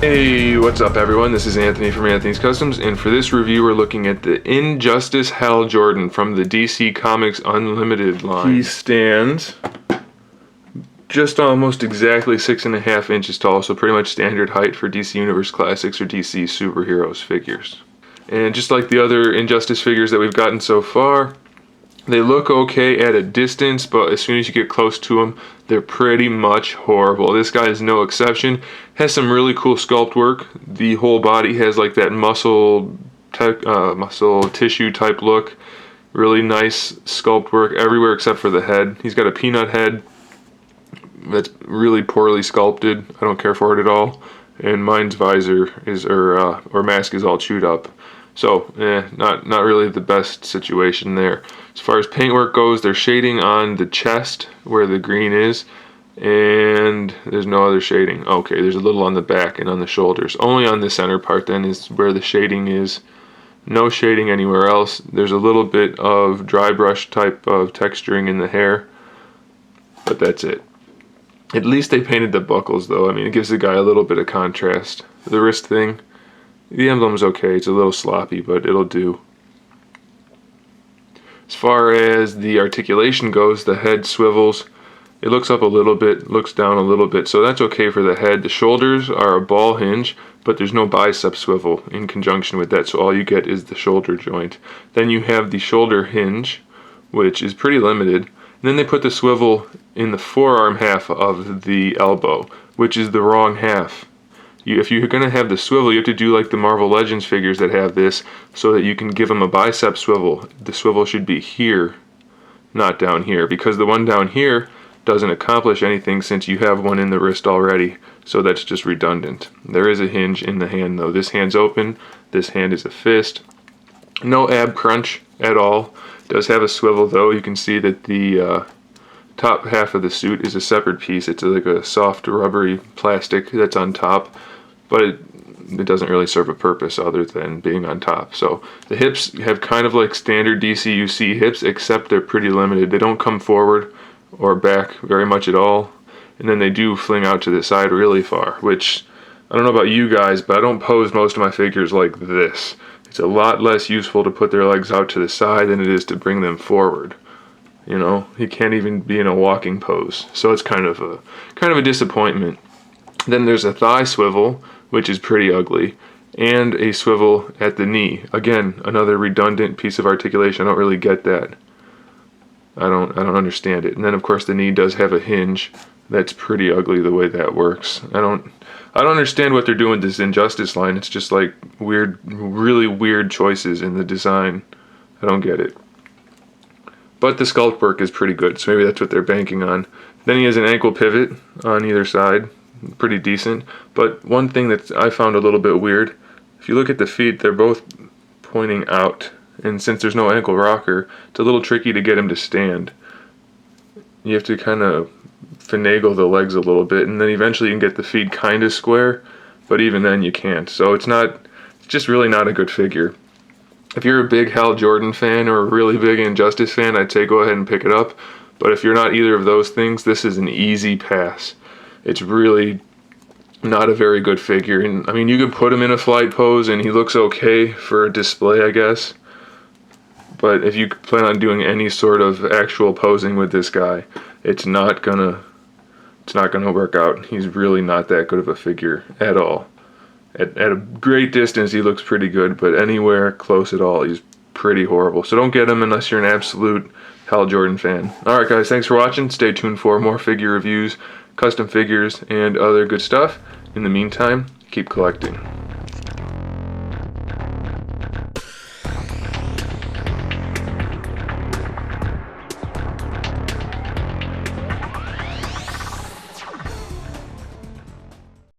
Hey, what's up everyone? This is Anthony from Anthony's Customs, and for this review we're looking at the Injustice HAL Jordan from the DC Comics Unlimited line. He stands just almost exactly 6.5 inches tall, so pretty much standard height for DC Universe Classics or DC Superheroes figures. And just like the other Injustice figures that we've gotten so far, they look okay at a distance, but as soon as you get close to them, they're pretty much horrible. This guy is no exception. Has some really cool sculpt work. The whole body has like that muscle tissue type look. Really nice sculpt work everywhere except for the head. He's got a peanut head that's really poorly sculpted. I don't care for it at all. And mine's visor is or mask is all chewed up. So, not really the best situation there. As far as paintwork goes, there's shading on the chest where the green is, and there's no other shading. Okay, there's a little on the back and on the shoulders. Only on the center part then is where the shading is. No shading anywhere else. There's a little bit of dry brush type of texturing in the hair, but that's it. At least they painted the buckles though. I mean, it gives the guy a little bit of contrast. The wrist thing, the emblem's okay. It's a little sloppy, but it'll do. As far as the articulation goes, the head swivels. It looks up a little bit, looks down a little bit, so that's okay for the head. The shoulders are a ball hinge, but there's no bicep swivel in conjunction with that, so all you get is the shoulder joint. Then you have the shoulder hinge, which is pretty limited. And then they put the swivel in the forearm half of the elbow, which is the wrong half. If you're going to have the swivel, you have to do like the Marvel Legends figures that have this, so that you can give them a bicep swivel. The swivel should be here, not down here, because the one down here doesn't accomplish anything since you have one in the wrist already, so that's just redundant. There is a hinge in the hand though. This hand's open, this hand is a fist. No ab crunch at all. Does have a swivel though. You can see that the top half of the suit is a separate piece. It's like a soft rubbery plastic that's on top, but it doesn't really serve a purpose other than being on top. So the hips have kind of like standard DCUC hips, except they're pretty limited. They don't come forward or back very much at all, and then they do fling out to the side really far, which I don't know about you guys, but I don't pose most of my figures like this. It's a lot less useful to put their legs out to the side than it is to bring them forward. You know, he can't even be in a walking pose, so it's kind of a disappointment. Then there's a thigh swivel, which is pretty ugly, and a swivel at the knee. Again, another redundant piece of articulation. I don't really get that. I don't understand it. And then of course the knee does have a hinge. That's pretty ugly the way that works. I don't understand what they're doing with this Injustice line. It's just like weird, really weird choices in the design. I don't get it. But the sculpt work is pretty good, so maybe that's what they're banking on. Then he has an ankle pivot on either side, pretty decent. But one thing that I found a little bit weird, if you look at the feet, they're both pointing out. And since there's no ankle rocker, it's a little tricky to get him to stand. You have to kind of finagle the legs a little bit, and then eventually you can get the feet kind of square, but even then you can't. So it's just really not a good figure. If you're a big HAL Jordan fan or a really big Injustice fan, I'd say go ahead and pick it up. But if you're not either of those things, this is an easy pass. It's really not a very good figure. And I mean, you could put him in a flight pose and he looks okay for a display, I guess. But if you plan on doing any sort of actual posing with this guy, it's not gonna work out. He's really not that good of a figure at all. At a great distance, he looks pretty good, but anywhere close at all, he's pretty horrible. So don't get him unless you're an absolute HAL Jordan fan. Alright guys, thanks for watching. Stay tuned for more figure reviews, custom figures, and other good stuff. In the meantime, keep collecting.